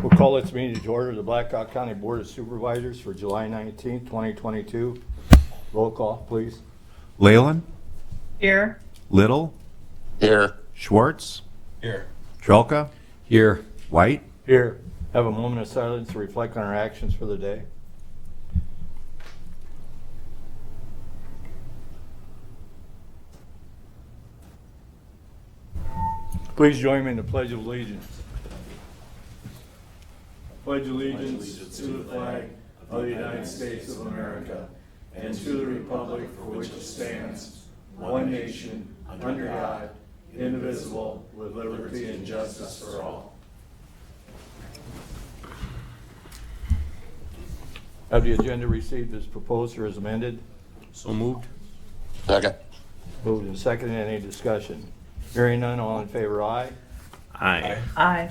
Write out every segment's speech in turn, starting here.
We'll call this meeting to order. The Blackhawk County Board of Supervisors for July 19th, 2022. Roll call, please. Leyland, Here. Little, Here. Schwartz, Here. Trelka, Here. White. Here. Have a moment of silence to reflect on our actions for the day. Please join me in the Pledge of Allegiance. Pledge allegiance to the flag of the United States of America and to the republic for which it stands, one nation, under God, indivisible, with liberty and justice for all. Have the agenda received as proposed or as amended? So moved. Second. Moved and seconded. Any discussion? Hearing none, all in favor, aye. Aye. Aye.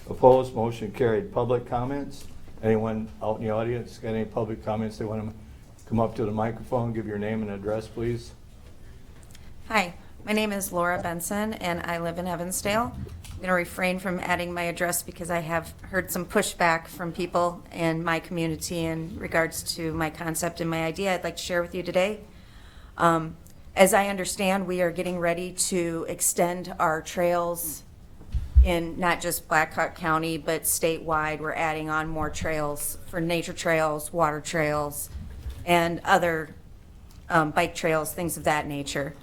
Opposed, motion carried. Public comments? Anyone out in the audience got any public comments they want to come up to the microphone? Give your name and address, please. Hi, my name is Laura Benson, and I live in Evansdale. I'm going to refrain from adding my address because I have heard some pushback from people in my community in regards to my concept and my idea I'd like to share with you today. As I understand, we are getting ready to extend our trails in not just Blackhawk County, but statewide. We're adding on more trails for nature trails, water trails, and other bike trails, things of that nature.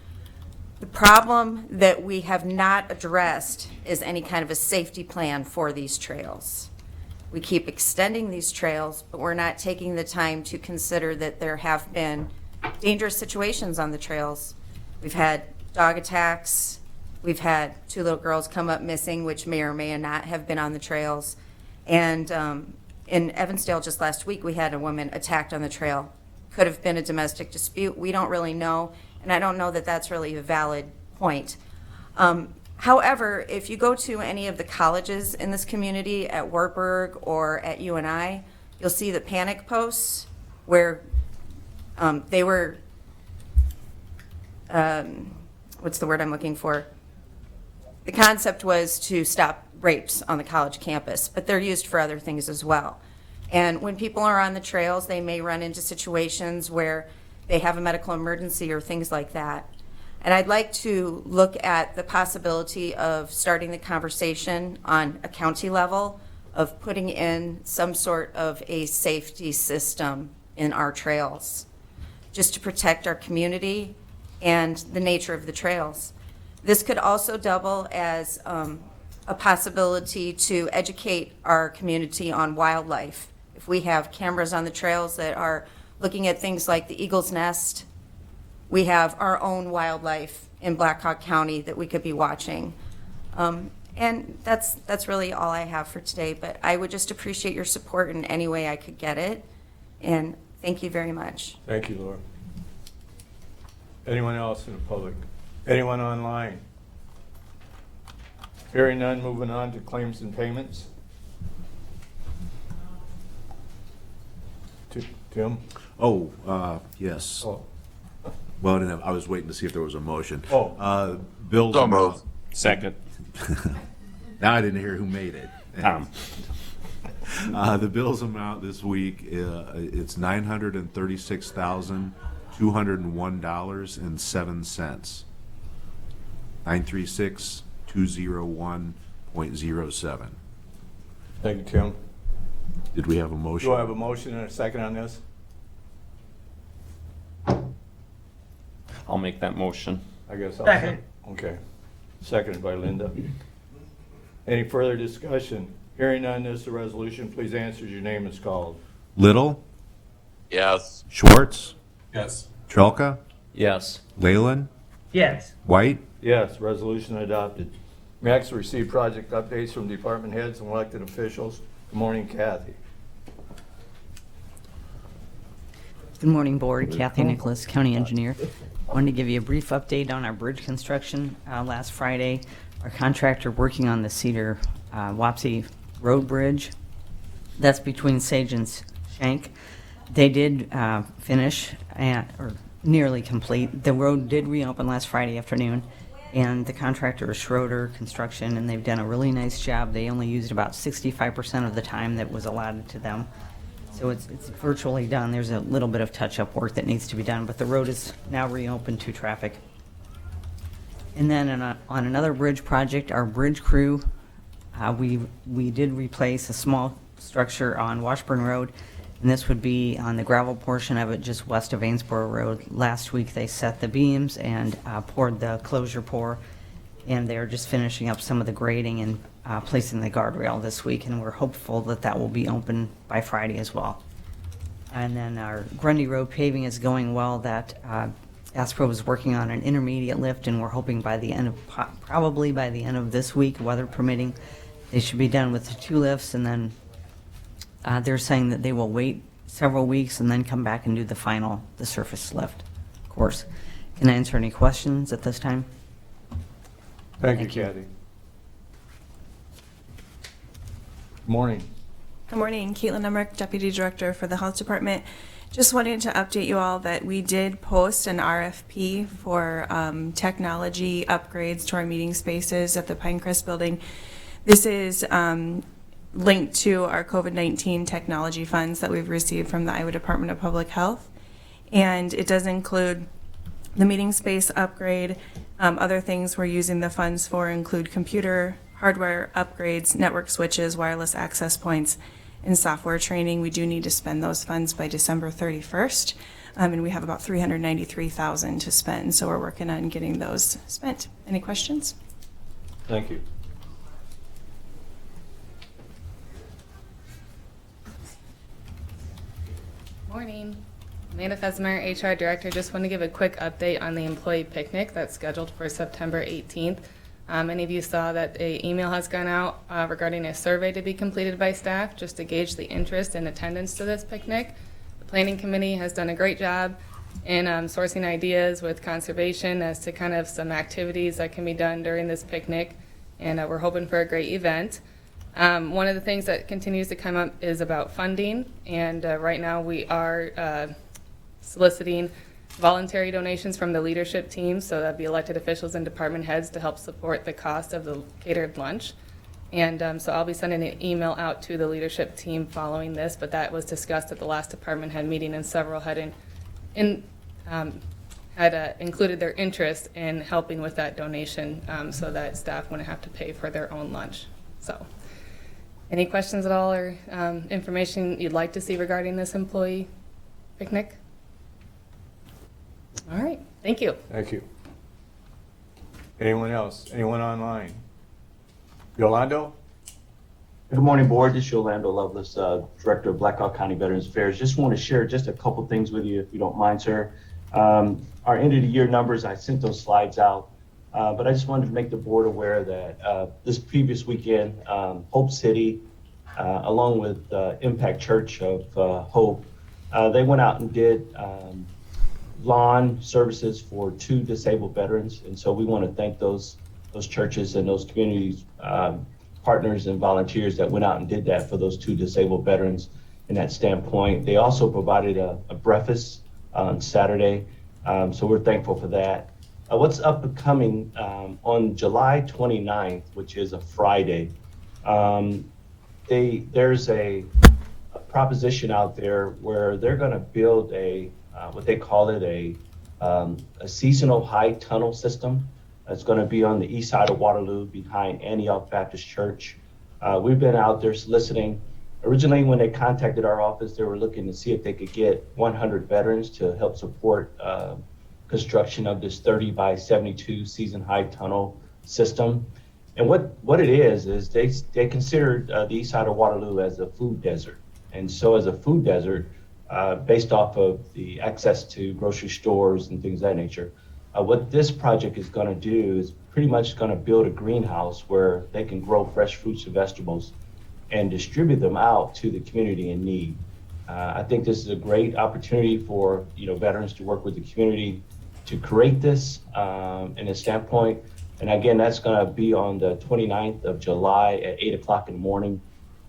The problem that we have not addressed is any kind of a safety plan for these trails. We keep extending these trails, but we're not taking the time to consider that there have been dangerous situations on the trails. We've had dog attacks. We've had 2 little girls come up missing, which may or may not have been on the trails. And in Evansdale just last week, we had a woman attacked on the trail. Could have been a domestic dispute. We don't really know, and I don't know that that's really a valid point. However, if you go to any of the colleges in this community at Wartburg or at UNI, you'll see the panic posts where they were, what's the word I'm looking for? The concept was to stop rapes on the college campus, but they're used for other things as well. And when people are on the trails, they may run into situations where they have a medical emergency or things like that. And I'd like to look at the possibility of starting the conversation on a county level of putting in some sort of a safety system in our trails, just to protect our community and the nature of the trails. This could also double as a possibility to educate our community on wildlife. If we have cameras on the trails that are looking at things like the eagle's nest, we have our own wildlife in Blackhawk County that we could be watching. And that's really all I have for today, but I would just appreciate your support in any way I could get it. And thank you very much. Thank you, Laura. Anyone else in the public? Anyone online? Hearing none, moving on to claims and payments. Tim? Yes. Oh. Well, I didn't have, I was waiting to see if there was a motion. Oh. Bills. So moved. Second. Now I didn't hear who made it. Tom. The bills amount this week, it's $936,201.07. 936,201.07. Thank you, Tim. Did we have a motion? Do I have a motion and a second on this? I'll make that motion. I guess I'll. Second. Okay. Seconded by Linda. Any further discussion? Hearing none, this is a resolution. Please answer as your name is called. Little, Yes. Schwartz, Yes. Trelka, Yes. Leyland, Yes. White. Yes, resolution adopted. Next, receive project updates from department heads and elected officials. Good morning, Kathy. Good morning, Board. Kathy Nicholas, County Engineer. Wanted to give you a brief update on our bridge construction. Last Friday, our contractor working on the Cedar Wapsie Road Bridge. That's between Sage and Shank. They did finish or nearly complete. The road did reopen last Friday afternoon, And the contractor is Schroeder Construction, and they've done a really nice job. They only used about 65% of the time that was allotted to them. So it's virtually done. There's a little bit of touch-up work that needs to be done, but the road is now reopened to traffic. And then on another bridge project, our bridge crew, we did replace a small structure on Washburn Road, and this would be on the gravel portion of it just west of Amesboro Road. Last week they set the beams and poured the closure pour, and they're just finishing up some of the grading and placing the guardrail this week, and we're hopeful that that will be open by Friday as well. And then our Grundy Road paving is going well. That ASPRO is working on an intermediate lift, and we're hoping by the end of, probably by the end of this week, weather permitting, they should be done with the 2 lifts, and then they're saying that they will wait several weeks and then come back and do the surface lift course. Can I answer any questions at this time? Thank Thank you, you. Kathy. Morning. Good morning, Caitlin Emmerich, Deputy Director for the Health Department. Just wanted to update you all that we did post an RFP for technology upgrades to our meeting spaces at the Pinecrest Building. This is linked to our COVID-19 technology funds that we've received from the Iowa Department of Public Health. And it does include the meeting space upgrade. Other things we're using the funds for include computer hardware upgrades, network switches, wireless access points, and software training. We do need to spend those funds by December 31st, and we have about $393,000 to spend, so we're working on getting those spent. Any questions? Thank you. Morning. Amanda Fesmer, HR Director. Just want to give a quick update on the employee picnic that's scheduled for September 18th. Many of you saw that an email has gone out regarding a survey to be completed by staff just to gauge the interest and attendance to this picnic. The Planning Committee has done a great job in sourcing ideas with conservation as to kind of some activities that can be done during this picnic, and we're hoping for a great event. One of the things that continues to come up is about funding, and right now we are soliciting voluntary donations from the leadership team, so that'd be elected officials and department heads to help support the cost of the catered lunch. And so I'll be sending an email out to the leadership team following this, but that was discussed at the last department head meeting, and several had included their interest in helping with that donation so that staff wouldn't have to pay for their own lunch. So any questions at all or information you'd like to see regarding this employee picnic? All right, thank you. Thank you. Anyone else? Anyone online? Yolando? Good morning, Board. This is Yolando Lovelace, Director of Blackhawk County Veterans Affairs. Just want to share just a couple things with you, if you don't mind, sir. Our end of the year numbers, I sent those slides out, but I just wanted to make the Board aware that this previous weekend, Hope City, along with Impact Church of Hope, they went out and did lawn services for 2 disabled veterans, and so we want to thank those churches and those communities partners and volunteers that went out and did that for those 2 disabled veterans. In that standpoint, they also provided a breakfast on Saturday, so we're thankful for that. What's up and coming on July 29th, which is a Friday, there's a proposition out there where they're going to build a what they call it a seasonal high tunnel system. It's going to be on the east side of Waterloo behind Antioch Baptist Church. We've been out there soliciting. Originally, when they contacted our office, they were looking to see if they could get 100 veterans to help support construction of this 30 by 72 season high tunnel system. And what it is they considered the east side of Waterloo as a food desert. And so as a food desert, based off of the access to grocery stores and things of that nature, what this project is going to do is pretty much going to build a greenhouse where they can grow fresh fruits and vegetables and distribute them out to the community in need. I think this is a great opportunity for veterans to work with the community to create this in a standpoint. And again, that's going to be on the 29th of July at 8 o'clock in the morning.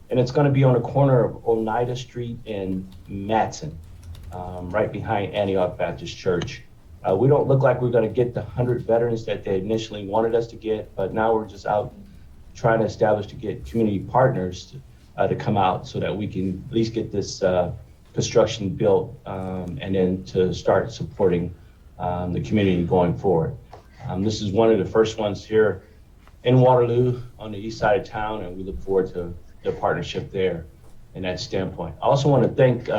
And it's going to be on the corner of Oneida Street and Matson, right behind Antioch Baptist Church. We don't look like we're going to get the 100 veterans that they initially wanted us to get, but now we're just out trying to establish to get community partners to come out so that we can at least get this construction built and then to start supporting the community going forward. This is one of the first ones here in Waterloo on the east side of town, and we look forward to the partnership there in that standpoint. I also want to thank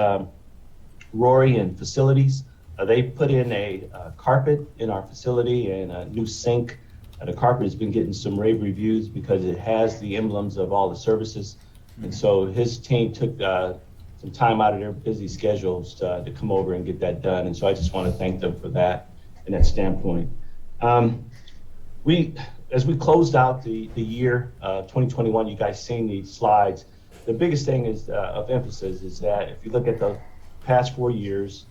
Rory and Facilities. They put in a carpet in our facility and a new sink. The carpet has been getting some rave reviews because it has the emblems of all the services. And so his team took some time out of their busy schedules to come over and get that done. And so I just want to thank them for that in that standpoint. As we closed out the year 2021, you guys seen these slides. The biggest thing is of emphasis is that if you look at the past 4 years,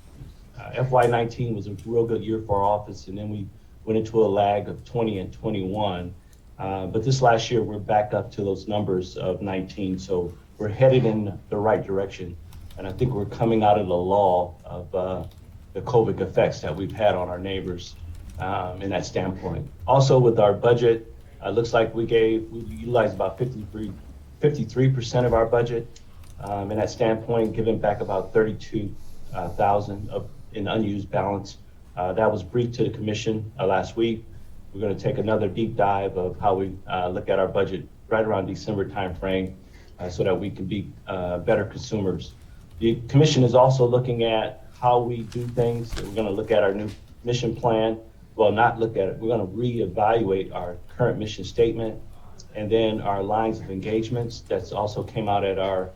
FY19 was a real good year for our office, and then we went into a lag of 20 and 21. But this last year, we're back up to those numbers of 19. So we're headed in the right direction. And I think we're coming out of the lull of the COVID effects that we've had on our neighbors in that standpoint. Also with our budget, it looks like we utilized about 53% of our budget in that standpoint, giving back about 32,000 in unused balance. That was briefed to the commission last week. We're going to take another deep dive of how we look at our budget right around December timeframe so that we can be better consumers. The commission is also looking at how we do things. We're going to look at our new mission plan. Well, not look at it. We're going to reevaluate our current mission statement and then our lines of engagements. That's also came out at our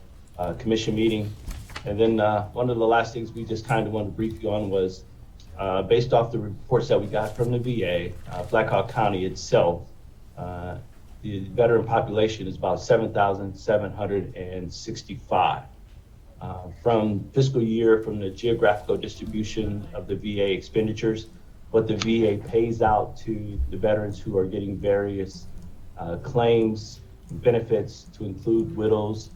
commission meeting. And then one of the last things we just kind of wanted to brief you on was based off the reports that we got from the VA, Black Hawk County itself, the veteran population is about 7,765. From fiscal year, from the geographical distribution of the VA expenditures, what the VA pays out to the veterans who are getting various claims, benefits to include widows,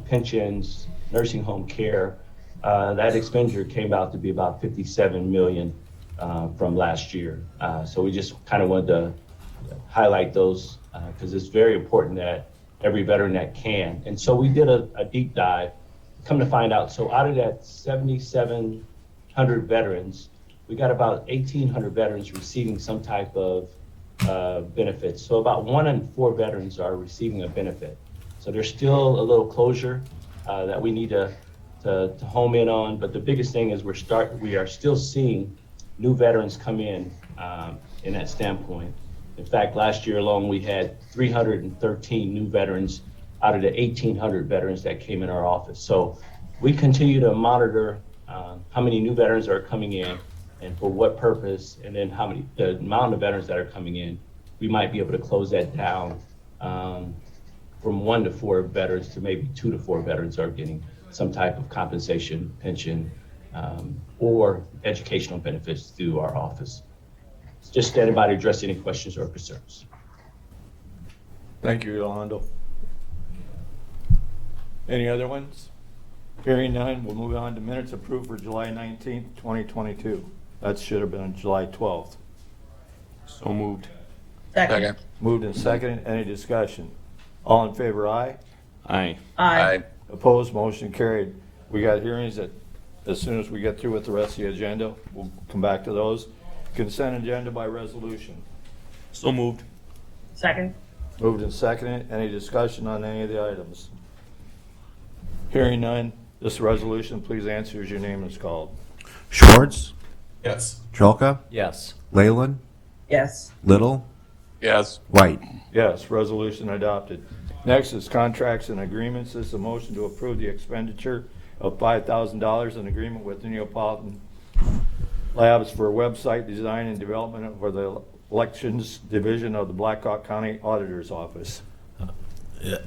pensions, nursing home care, that expenditure came out to be about 57 million from last year. So we just kind of wanted to highlight those because it's very important that every veteran that can. And so we did a deep dive, come to find out. So out of that 7,700 veterans, we got about 1,800 veterans receiving some type of benefits. So about 1 in 4 veterans are receiving a benefit. So there's still a little closure that we need to home in on, but the biggest thing is we are still seeing new veterans come in that standpoint. In fact, last year alone, we had 313 new veterans out of the 1,800 veterans that came in our office. So we continue to monitor how many new veterans are coming in and for what purpose, and then the amount of veterans that are coming in. We might be able to close that down from 1 to 4 veterans to maybe 2 to 4 veterans are getting some type of compensation, pension, or educational benefits through our office. Just standing by to address any questions or concerns. Thank you, Yolando. Any other ones? Hearing none, we'll move on to minutes approved for July 19th, 2022. That should have been on July 12th. So moved. Second. Moved and seconded. Any discussion? All in favor, aye. Aye. Aye. Opposed, motion carried. We got hearings that, as soon as we get through with the rest of the agenda, we'll come back to those. Consent agenda by resolution. So moved. Second. Moved and seconded. Any discussion on any of the items? Hearing none, this resolution, please answer as your name is called. Schwartz, Yes. Trelka, Yes. Leyland, Yes. Little, yes. White. Yes, resolution adopted. Next is contracts and agreements. This is a motion to approve the expenditure of $5,000 in agreement with the Neapolitan Labs for website design and development for the Elections Division of the Black Hawk County Auditor's Office.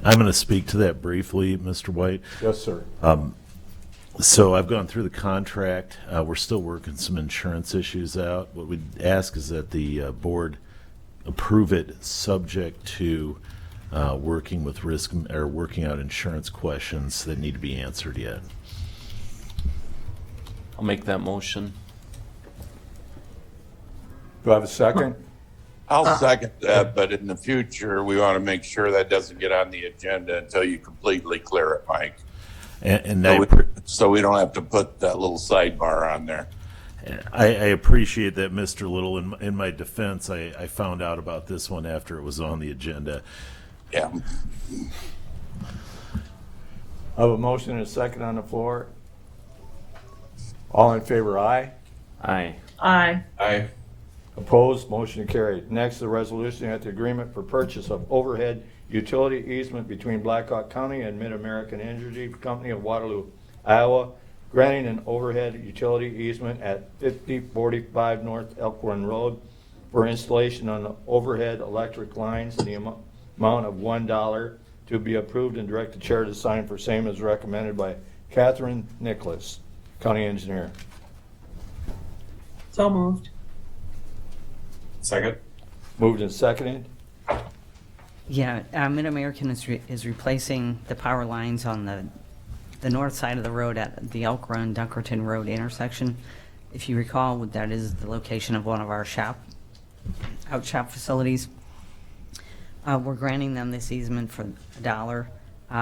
I'm going to speak to that briefly, Mr. White. Yes, sir. So I've gone through the contract. We're still working some insurance issues out. What we'd ask is that the board approve it subject to working with risk or working out insurance questions that need to be answered yet. I'll make that motion. Do I have a second? I'll second that, but in the future, we want to make sure that doesn't get on the agenda until you completely clear it, Mike. And So we don't have to put that little sidebar on there. I appreciate that, Mr. Little. In my defense, I found out about this one after it was on the agenda. Yeah. I have a motion and a second on the floor. All in favor, aye. Aye. Aye. Aye. Opposed, motion carried. Next, the resolution at the agreement for purchase of overhead utility easement between Blackhawk County and Mid-American Energy Company of Waterloo, Iowa, granting an overhead utility easement at 5045 North Elk Run Road for installation on the overhead electric lines in the amount of $1 to be approved and direct the chair to sign for same as recommended by Catherine Nicholas, County Engineer. So moved. Second. Moved and seconded. Yeah, Mid-American is replacing the power lines on the north side of the road at the Elk Run Dunkerton Road intersection. If you recall, that is the location of one of our shop facilities. We're granting them this easement for $1.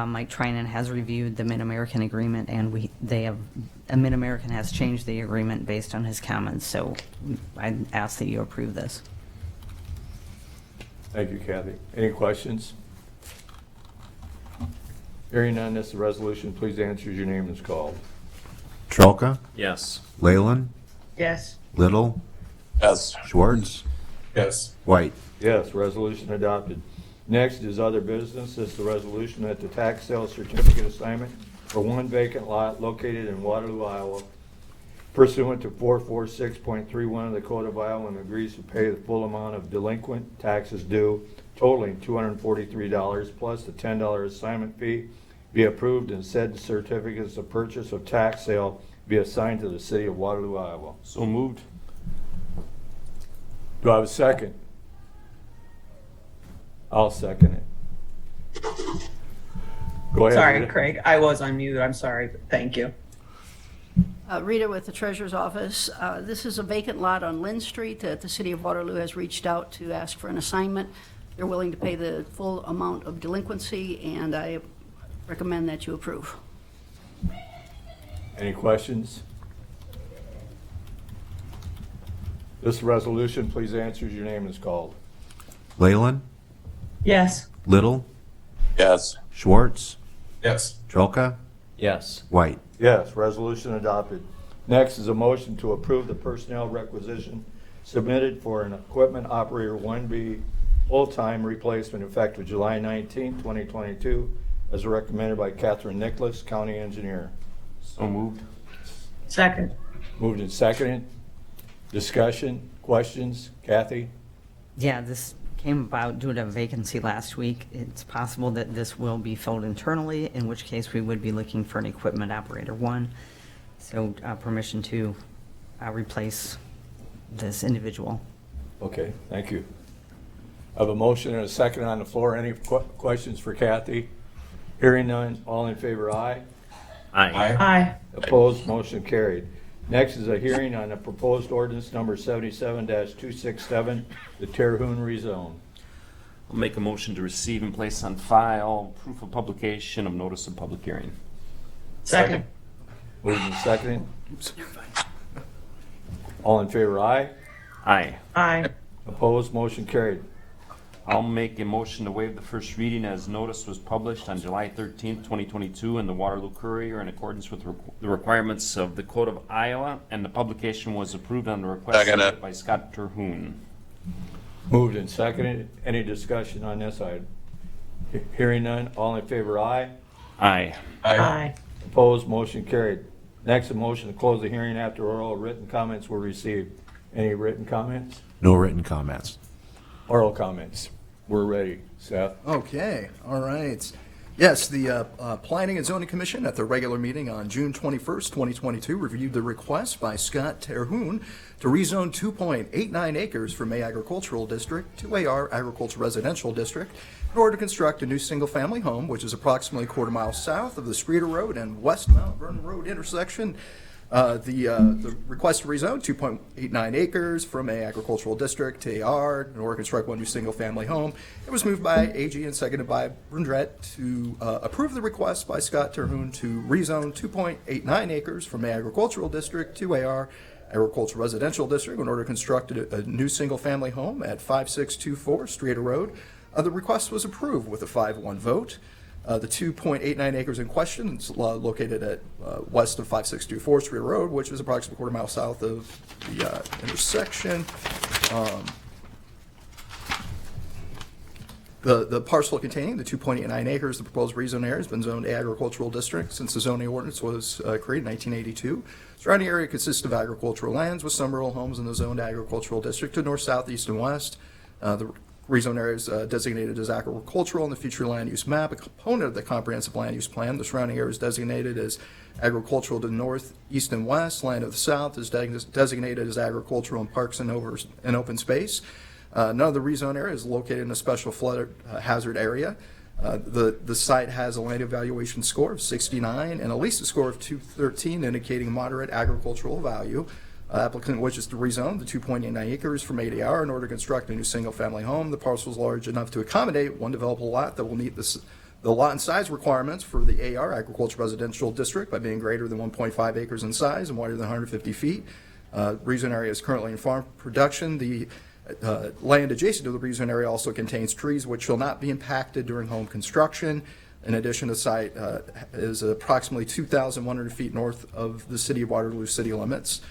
Mike Trinan has reviewed the Mid-American agreement, and Mid-American has changed the agreement based on his comments. So I ask that you approve this. Thank you, Kathy. Any questions? Hearing none, this is a resolution. Please answer as your name is called. Trelka, Yes. Leyland, Yes. Little, Yes. Schwartz, Yes. White. Yes, resolution adopted. Next is other business. This is the resolution that the tax sale certificate assignment for one vacant lot located in Waterloo, Iowa, pursuant to 446.31 of the Code of Iowa, and agrees to pay the full amount of delinquent taxes due totaling $243 plus the $10 assignment fee be approved, and said certificates of purchase of tax sale be assigned to the city of Waterloo, Iowa. So moved. Do I have a second? I'll second it. Go ahead. Sorry, Rita. Craig. I was on mute. I'm sorry. Thank you. Rita with the Treasurer's Office. This is a vacant lot on Lynn Street that the City of Waterloo has reached out to ask for an assignment. They're willing to pay the full amount of delinquency, and I recommend that you approve. Any questions? This resolution, please answer as your name is called. Leyland, Yes. Little, Yes. Schwartz, Yes. Trelka, Yes. White. Yes, resolution adopted. Next is a motion to approve the personnel requisition submitted for an equipment operator 1B full-time replacement effective July 19, 2022, as recommended by Catherine Nicholas, County Engineer. So moved. Second. Moved and seconded. Discussion, questions? Kathy? Yeah, this came about due to a vacancy last week. It's possible that this will be filled internally, in which case we would be looking for an equipment operator 1. So permission to replace this individual. Okay, thank you. I have a motion and a second on the floor. Any questions for Kathy? Hearing none, all in favor, aye. Aye. Aye. Opposed, motion carried. Next is a hearing on a proposed ordinance number 77-267, the Terhune rezone. I'll make a motion to receive and place on file proof of publication of notice of public hearing. Second. Moved and seconded. All in favor, aye. Aye. Aye. Opposed, motion carried. I'll make a motion to waive the first reading as notice was published on July 13th, 2022 in the Waterloo Courier in accordance with the requirements of the Code of Iowa, and the publication was approved on the request Second it. submitted by Scott Terhune. Moved and seconded. Any discussion on this item? Hearing none, all in favor, aye. Aye. Aye. Opposed, motion carried. Next, a motion to close the hearing after oral written comments were received. Any written comments? No written comments. Oral comments. We're ready. Seth? Okay, all right. Yes, the Planning and Zoning Commission at their regular meeting on June 21st, 2022 reviewed the request by Scott Terhune to rezone 2.89 acres from A Agricultural District to AR Agricultural Residential District in order to construct a new single-family home, which is approximately a quarter mile south of the Streeter Road and West Mount Vernon Road intersection. The request to rezone 2.89 acres from a agricultural district to AR in order to construct one new single-family home. It was moved by AG and seconded by Brundrett to approve the request by Scott Terhune to rezone 2.89 acres from an agricultural district to AR agricultural residential district in order to construct a new single-family home at 5624 Streeter Road. The request was approved with a 5-1 vote. The 2.89 acres in question is located at west of 5624 Streeter Road, which is approximately a quarter mile south of the intersection. The parcel containing the 2.89 acres, the proposed rezone area, has been zoned agricultural district since the zoning ordinance was created in 1982. Surrounding area consists of agricultural lands with some rural homes in the zoned agricultural district to north, south, east, and west. The rezone area is designated as agricultural in the future land use map, a component of the comprehensive land use plan. The surrounding area is designated as agricultural to the north, east, and west. Land of the south is designated as agricultural and parks and open space. None of the rezone area is located in a special flood hazard area. The site has a land evaluation score of 69 and a LISA score of 213, indicating moderate agricultural value. Applicant wishes to rezone the 2.89 acres from ADR in order to construct a new single-family home. The parcel is large enough to accommodate one developable lot that will meet the lot and size requirements for the AR agricultural residential district by being greater than 1.5 acres in size and wider than 150 feet. Rezone area is currently in farm production. The land adjacent to the rezone area also contains trees which shall not be impacted during home construction. In addition, the site is approximately 2,100 feet north of the city of Waterloo city limits.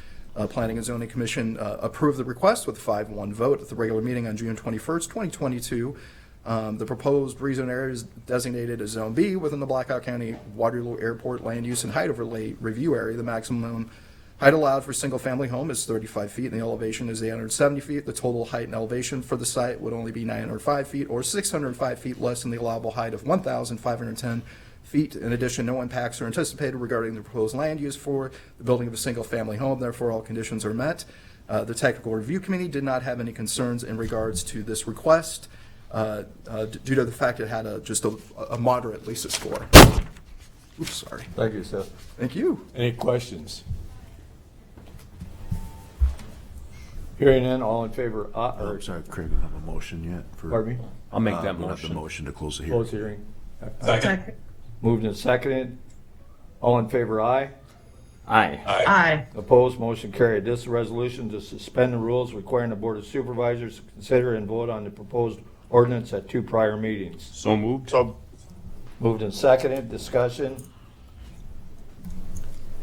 Planning and Zoning Commission approved the request with a 5-1 vote at the regular meeting on June 21st, 2022. The proposed rezone area is designated as Zone B within the Blackhawk County Waterloo Airport Land Use and Height Overlay Review Area. The maximum height allowed for single-family home is 35 feet, and the elevation is 870 feet. The total height and elevation for the site would only be 905 feet, or 605 feet less than the allowable height of 1,510 feet. In addition, no impacts are anticipated regarding the proposed land use for the building of a single-family home. Therefore, all conditions are met. The Technical Review Committee did not have any concerns in regards to this request due to the fact it had just a moderate LISA score. Oops, sorry. Thank you, Seth. Thank you. Any questions? Hearing none, all in favor, I'm sorry, Craig, we don't have a motion yet for. pardon me? I'll make that we don't have motion. the motion to close the hearing. Close hearing. Second. Moved and seconded. All in favor, aye. Aye. Aye. Opposed, motion carried. This is a resolution to suspend the rules requiring the Board of Supervisors to consider and vote on the proposed ordinance at 2 prior meetings. So moved. Moved and seconded. Discussion.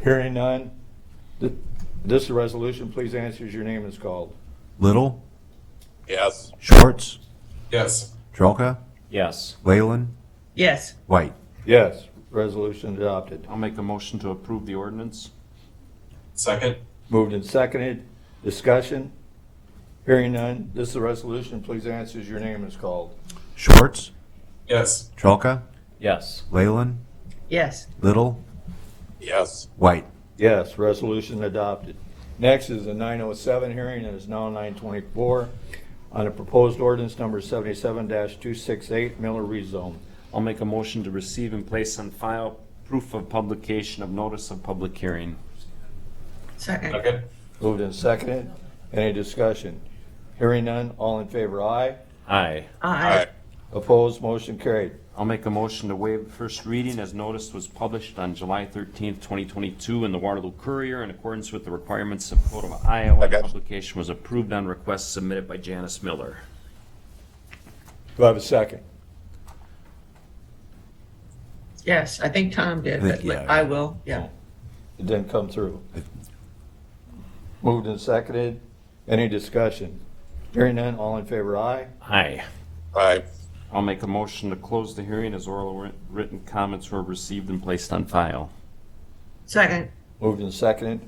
Hearing none. This is a resolution. Please answer as your name is called. Little, Yes. Schwartz, Yes. Trelka, Yes. Leyland, Yes. White. Yes. Resolution adopted. I'll make a motion to approve the ordinance. Second. Moved and seconded. Discussion. Hearing none. This is a resolution. Please answer as your name is called. Schwartz, Yes. Trelka, Yes. Leyland, Yes. Little, Yes. White. Yes, resolution adopted. Next is a 907 hearing, and it's now 924, on a proposed ordinance number 77-268, Miller rezone. I'll make a motion to receive and place on file proof of publication of notice of public hearing. Second. Second. Moved and seconded. Any discussion? Hearing none, all in favor, aye. Aye. Aye. Opposed, motion carried. I'll make a motion to waive the first reading as notice was published on July 13th, 2022 in the Waterloo Courier in accordance with the requirements of Code of Iowa. The publication was approved on request submitted by Janice Miller. Do I have a second? Yes, I think Tom did, I but think, yeah. I will, yeah. It didn't come through. Moved and seconded. Any discussion? Hearing none, all in favor, aye. Aye. Aye. I'll make a motion to close the hearing as oral written comments were received and placed on file. Second. Moved and seconded.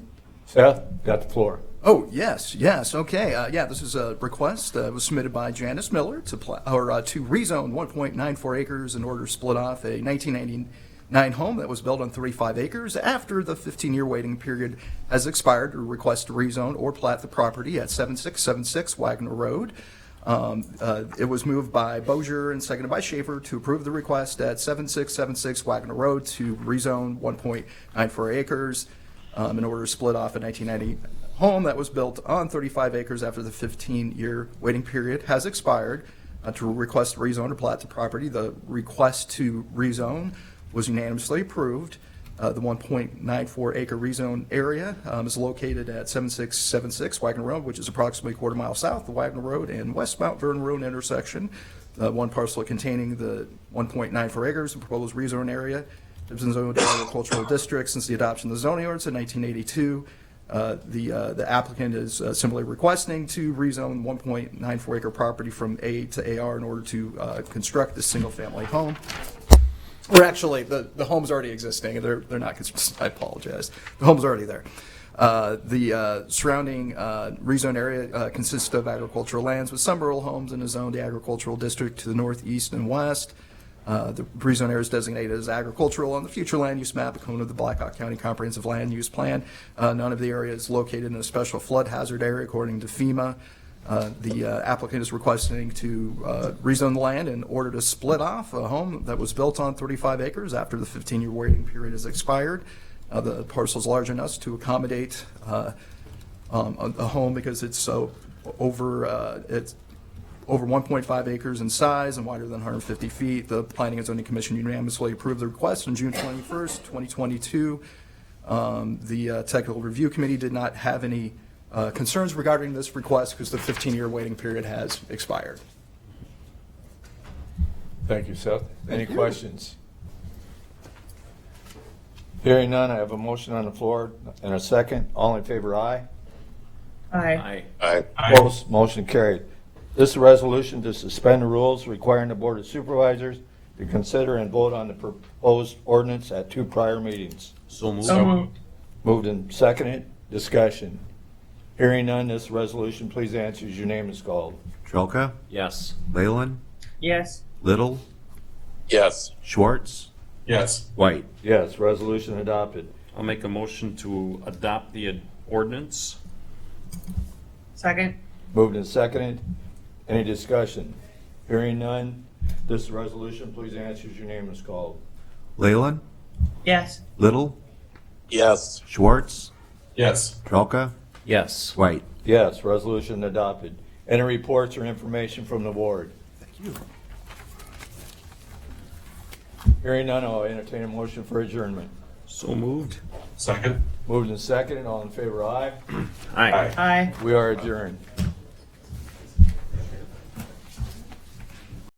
Seth, got the floor. Oh, yes, okay. This is a request that was submitted by Janice Miller to rezone 1.94 acres in order to split off a 1999 home that was built on 35 acres after the 15-year waiting period has expired to request to rezone or plat the property at 7676 Wagner Road. It was moved by Bozier and seconded by Schaefer to approve the request at 7676 Wagner Road to rezone 1.94 acres. in order to split off a 1990 home that was built on 35 acres after the 15-year waiting period has expired to request to rezone or plat the property. The request to rezone was unanimously approved. The 1.94 acre rezone area is located at 7676 Wagner Road, which is approximately a quarter mile south of Wagner Road and West Mount Vernon Road intersection. One parcel containing the 1.94 acres of proposed rezone area has been zoned agricultural district since the adoption of the zoning ordinance in 1982. The applicant is simply requesting to rezone 1.94 acre property from A to AR in order to construct this single-family home. Or actually, the home's already existing. They're not constructed. I apologize. The home's already there. The surrounding rezone area consists of agricultural lands with some rural homes in a zoned agricultural district to the northeast and west. The rezone area is designated as agricultural on the future land use map, a cone of the Blackhawk County Comprehensive Land Use Plan. None of the area is located in a special flood hazard area according to FEMA. The applicant is requesting to rezone the land in order to split off a home that was built on 35 acres after the 15-year waiting period has expired. The parcel is large enough to accommodate a home because it's over 1.5 acres in size and wider than 150 feet. The Planning and Zoning Commission unanimously approved the request on June 21st, 2022. The Technical Review Committee did not have any concerns regarding this request because the 15-year waiting period has expired. Thank you, Seth. Any questions? Hearing none, I have a motion on the floor and a second. All in favor, aye. Aye. Opposed, motion carried. This is a resolution to suspend the rules requiring the Board of Supervisors to consider and vote on the proposed ordinance at 2 prior meetings. So moved. So moved. Moved and seconded. Discussion. Hearing none, this resolution, please answer as your name is called. Trelka, Yes. Leyland, Yes. Little, Yes. Schwartz, Yes. White. Yes, resolution adopted. I'll make a motion to adopt the ordinance. Second. Moved and seconded. Any discussion? Hearing none, this resolution, please answer as your name is called. Leyland, Yes. Little, Yes. Schwartz, Yes. Trelka, Yes. White. Yes, resolution adopted. Any reports or information from the board? Thank you. Hearing none, I'll entertain a motion for adjournment. So moved. Second. Moved and seconded. All in favor, aye. Aye. Aye. We are adjourned.